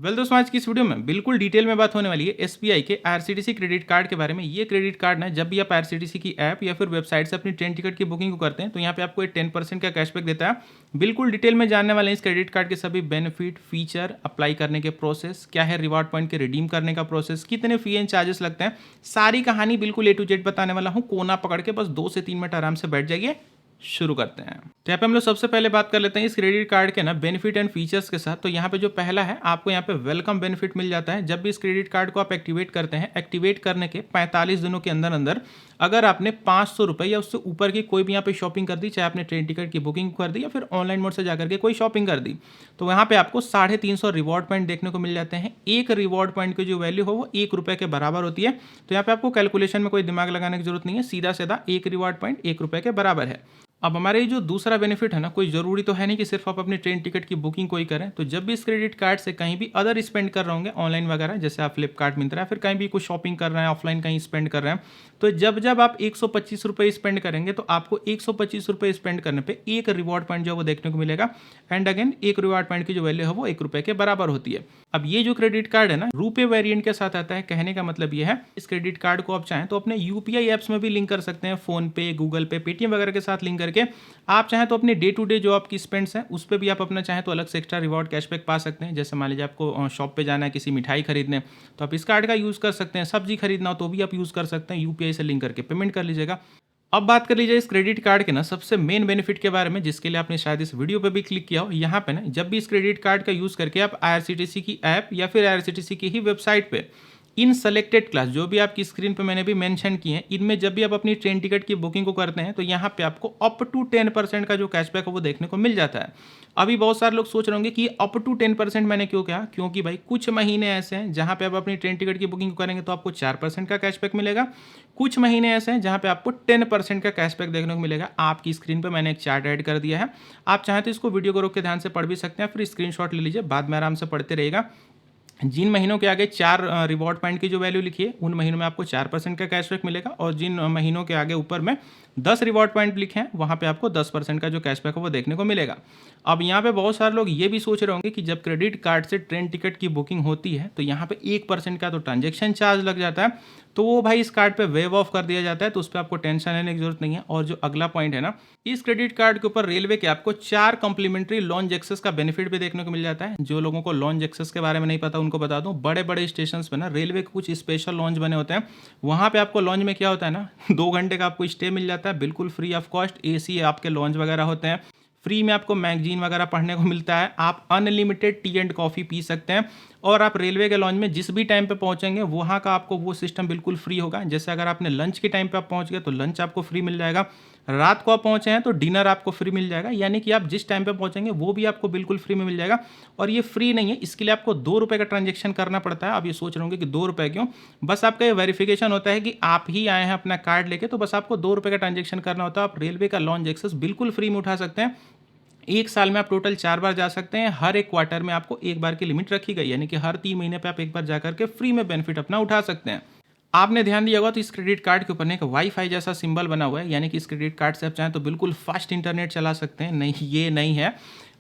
दोस्तों, आज की इस वीडियो में बिल्कुल डिटेल में बात होने वाली है एसबीआई के आईआरसीटीसी क्रेडिट कार्ड के बारे में। ये क्रेडिट कार्ड ना, जब भी आप आईआरसीटीसी की ऐप या फिर वेबसाइट से अपनी ट्रेन टिकट की बुकिंग को करते हैं तो यहाँ पे आपको एक 10% का कैशबैक देता है। बिल्कुल डिटेल में जानने वाले हैं इस क्रेडिट कार्ड के सभी बेनिफिट, फीचर, अप्लाई करने के प्रोसेस, क्या है रिवार्ड पॉइंट के रिडीम करने का प्रोसेस, कितने फी एंड चार्जेस लगते हैं। सारी कहानी बिल्कुल ए टू जेड बताने वाला हूँ। कोना पकड़ के बस 2 से 3 मिनट आराम से बैठ जाइए। शुरू करते हैं। तो यहाँ पे हम लोग सबसे पहले बात कर लेते हैं इस क्रेडिट कार्ड के ना बेनिफिट एंड फीचर्स के साथ। तो यहाँ पे जो पहला है, आपको यहाँ पे वेलकम बेनिफिट मिल जाता है। जब भी इस क्रेडिट कार्ड को आप एक्टिवेट करते हैं, एक्टिवेट करने के 45 दिनों के अंदर अंदर अगर आपने 500 रुपये या उससे ऊपर की कोई भी यहाँ पे शॉपिंग कर दी, चाहे आपने ट्रेन टिकट की बुकिंग कर दी या फिर ऑनलाइन मोड से जाकर के कोई शॉपिंग कर दी, तो यहाँ पे आपको 350 रिवॉर्ड पॉइंट देखने को मिल जाते हैं। एक रिवॉर्ड पॉइंट की जो वैल्यू हो वो 1 रुपये के बराबर होती है। तो यहाँ पे आपको कैलकुलेशन में कोई दिमाग लगाने की जरूरत नहीं है, सीधा सीधा एक रिवॉर्ड पॉइंट 1 रुपये के बराबर है। अब हमारे ये जो दूसरा बेनिफिट है ना, कोई ज़रूरी तो है नहीं कि सिर्फ आप अपनी ट्रेन टिकट की बुकिंग कोई करें। तो जब भी इस क्रेडिट कार्ड से कहीं भी अदर स्पेंड कर रहे होंगे ऑनलाइन वगैरह, जैसे आप फ्लिपकार्ट, मिंत्रा, फिर कहीं भी कुछ शॉपिंग कर रहे हैं, ऑफलाइन कहीं स्पेंड कर रहे हैं, तो जब जब आप 125 रुपये स्पेंड करेंगे तो आपको 125 रुपये स्पेंड करने पे एक रिवॉर्ड पॉइंट जो है वो देखने को मिलेगा। एंड अगेन एक रिवॉर्ड पॉइंट की जो वैल्यू है वो 1 रुपये के बराबर होती है। अब ये जो क्रेडिट कार्ड है ना, रुपए वेरिएंट के साथ आता है। कहने का मतलब ये है, इस क्रेडिट कार्ड को आप चाहें तो अपने यूपीआई एप्स में भी लिंक कर सकते हैं, फोन पे, गूगल पे, पेटीएम वगैरह के साथ लिंक करके आप चाहें तो अपने डे टू डे जो आपकी स्पेंड्स हैं उस पर भी आप अपना चाहें तो अलग से एक्स्ट्रा रिवॉर्ड कैशबैक पा सकते हैं। जैसे मान लीजिए आपको शॉप पे जाना है किसी मिठाई खरीदने, तो आप इस कार्ड का यूज़ कर सकते हैं। सब्जी खरीदना हो तो भी आप यूज़ कर सकते हैं, यूपीआई से लिंक करके पेमेंट कर लीजिएगा। अब बात कर लीजिए इस क्रेडिट कार्ड के ना सबसे मेन बेनिफिट के बारे में, जिसके लिए आपने शायद इस वीडियो पे भी क्लिक किया हो। यहाँ पे ना, जब भी इस क्रेडिट कार्ड का यूज़ करके आप आईआरसीटीसी की ऐप या फिर आईआरसीटीसी की ही वेबसाइट पे इन सेलेक्टेड क्लास, जो भी आपकी स्क्रीन पे मैंने भी मेंशन किए हैं, इनमें जब भी आप अपनी ट्रेन टिकट की बुकिंग को करते हैं तो यहाँ पे आपको अप टू 10% का जो कैशबैक है वो देखने को मिल जाता है। अभी बहुत सारे लोग सोच रहे होंगे कि अप टू 10% मैंने क्यों कहा, क्योंकि भाई कुछ महीने ऐसे हैं जहाँ पे आप अपनी ट्रेन टिकट की बुकिंग करेंगे तो आपको 4% का कैशबैक मिलेगा। कुछ महीने ऐसे हैं जहाँ पे आपको 10% का कैशबैक देखने को मिलेगा। आपकी स्क्रीन पर मैंने एक चार्ट ऐड कर दिया है, आप चाहें तो इसको वीडियो को रोक के ध्यान से पढ़ भी सकते हैं, फिर स्क्रीनशॉट ले लीजिए, बाद में आराम से पढ़ते रहेगा। जिन महीनों के आगे 4 रिवॉर्ड पॉइंट की जो वैल्यू लिखी है, उन महीनों में आपको 4% का कैशबैक मिलेगा, और जिन महीनों के आगे ऊपर में 10 रिवॉर्ड पॉइंट लिखे हैं वहाँ पे आपको 10% का जो कैशबैक है वो देखने को मिलेगा। अब यहाँ पे बहुत सारे लोग ये भी सोच रहे होंगे कि जब क्रेडिट कार्ड से ट्रेन टिकट की बुकिंग होती है तो यहाँ पे 1% का तो ट्रांजेक्शन चार्ज लग जाता है, तो वो भाई इस कार्ड पे वेव ऑफ कर दिया जाता है, तो उस पर आपको टेंशन लेने की जरूरत नहीं है। और जो अगला पॉइंट है ना, इस क्रेडिट कार्ड के ऊपर रेलवे के आपको 4 कॉम्प्लीमेंट्री लॉन्च एक्सेस का बेनिफिट भी देखने को मिल जाता है। जो लोगों को लॉन्च एक्सेस के बारे में नहीं पता उनको बता दूं, बड़े बड़े स्टेशन पे ना रेलवे के कुछ स्पेशल लॉन्च बने होते हैं। वहाँ पे आपको लॉन्च में क्या होता है ना, 2 घंटे का आपको स्टे मिल जाता है बिल्कुल फ्री ऑफ कॉस्ट। एसी आपके लॉन्च वगैरह होते हैं, फ्री में आपको मैगजीन वगैरह पढ़ने को मिलता है, आप unlimited T and coffee P सकते हैं, और आप रेलवे के लॉन्च में जिस भी टाइम पे पहुंचेंगे वहाँ का आपको वो सिस्टम बिल्कुल फ्री होगा। जैसे अगर आपने लंच के टाइम पे आप पहुंच गए तो लंच आपको फ्री मिल जाएगा, रात को आप पहुंचे हैं तो डिनर आपको फ्री मिल जाएगा, यानी कि आप जिस टाइम पे पहुंचेंगे वो भी आपको बिल्कुल फ्री में मिल जाएगा। और ये फ्री नहीं है, इसके लिए आपको 2 रुपये का ट्रांजेक्शन करना पड़ता है। अब ये सोच रहे होंगे कि 2 रुपये क्यों, बस आपका ये वेरिफिकेशन होता है कि आप ही आए हैं अपना कार्ड लेके, तो बस आपको 2 रुपये का ट्रांजेक्शन करना होता है। आप रेलवे का लॉन्च एक्सेस बिल्कुल फ्री में उठा सकते हैं। एक साल में आप टोटल 4 बार जा सकते हैं, हर एक क्वार्टर में आपको 1 बार की लिमिट रखी गई, यानी कि हर 3 महीने पे आप 1 बार जाकर के फ्री में बेनिफिट अपना उठा सकते हैं। आपने ध्यान दिया होगा तो इस क्रेडिट कार्ड के ऊपर एक वाईफाई जैसा सिंबल बना हुआ है, यानी कि इस क्रेडिट कार्ड से आप चाहें तो बिल्कुल फास्ट इंटरनेट चला सकते हैं। नहीं, ये नहीं है,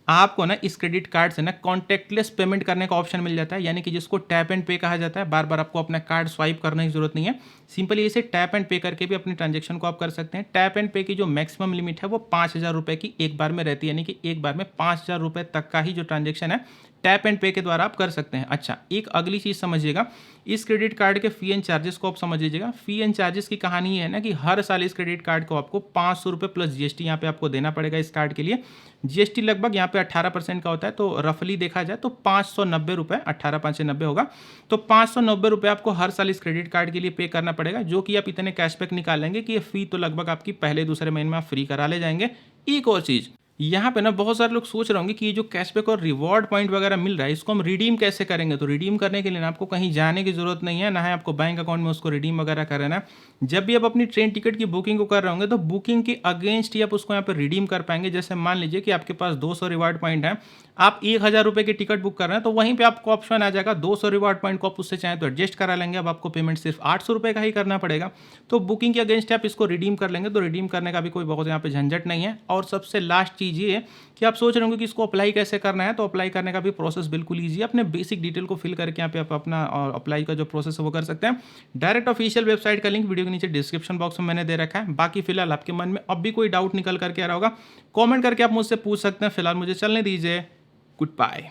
आपको ना इस क्रेडिट कार्ड से ना कॉन्टैक्टलेस पेमेंट करने का ऑप्शन मिल जाता है, यानी कि जिसको टैप एंड पे कहा जाता है। बार बार आपको अपना कार्ड स्वाइप करने की जरूरत नहीं है, सिंपली इसे टैप एंड पे करके भी अपने ट्रांजेक्शन को आप कर सकते हैं। टैप एंड पे की जो मैक्सिमम लिमिट है वो 5,000 रुपये की एक बार में रहती है, यानी कि एक बार में 5,000 रुपये तक का ही जो ट्रांजेक्शन है टैप एंड पे के द्वारा आप कर सकते हैं। अच्छा, एक अगली चीज़ समझिएगा, इस क्रेडिट कार्ड के फी एंड चार्जेस को आप समझ लीजिएगा। फी एंड चार्जेस की कहानी है ना कि हर साल इस क्रेडिट कार्ड को आपको 500 रुपये प्लस जीएसटी यहाँ पे आपको देना पड़ेगा। इस कार्ड के लिए जीएसटी लगभग यहाँ पे 18% का होता है, तो रफली देखा जाए तो 590 रुपये, 18,590 होगा, तो 590 रुपये आपको हर साल इस क्रेडिट कार्ड के लिए पे करना पड़ेगा, जो कि आप इतने कैशबैक निकालेंगे कि ये फी तो लगभग आपकी पहले दूसरे महीने में आप फ्री करा ले जाएंगे। एक और चीज़ यहाँ पे ना, बहुत सारे लोग सोच रहे होंगे कि ये जो कैशबैक और रिवॉर्ड पॉइंट वगैरह मिल रहा है इसको हम रिडीम कैसे करेंगे। तो रिडीम करने के लिए ना आपको कहीं जाने की जरूरत नहीं है, ना है आपको बैंक अकाउंट में उसको रिडीम वगैरह करना है। जब भी आप अपनी ट्रेन टिकट की बुकिंग को कर रहे होंगे तो बुकिंग के अगेंस्ट ही आप उसको यहाँ पर रिडीम कर पाएंगे। जैसे मान लीजिए कि आपके पास 200 रिवॉर्ड पॉइंट है, आप 1000 रुपये की टिकट बुक कर रहे हैं तो वहीं पे आपको ऑप्शन आ जाएगा 200 रिवॉर्ड पॉइंट को आप उससे चाहें तो एडजस्ट करा लेंगे। अब आपको पेमेंट सिर्फ 800 रुपये का ही करना पड़ेगा। तो बुकिंग के अगेंस्ट आप इसको रिडीम कर लेंगे, तो रिडीम करने का भी कोई बहुत यहाँ पे झंझट नहीं है। और सबसे लास्ट चीज़ ये है कि आप सोच रहे होंगे कि इसको अप्लाई कैसे करना है, तो अप्लाई करने का भी प्रोसेस बिल्कुल ईजी है। अपने बेसिक डिटेल को फिल करके यहाँ पे आप अपना अप्लाई का जो प्रोसेस है वो कर सकते हैं। डायरेक्ट ऑफिशियल वेबसाइट का लिंक वीडियो के नीचे डिस्क्रिप्शन बॉक्स में मैंने दे रखा है। बाकी फिलहाल आपके मन में अब भी कोई डाउट निकल करके आ रहा होगा, कॉमेंट करके आप मुझसे पूछ सकते हैं। फिलहाल मुझे चलने दीजिए। Good bye.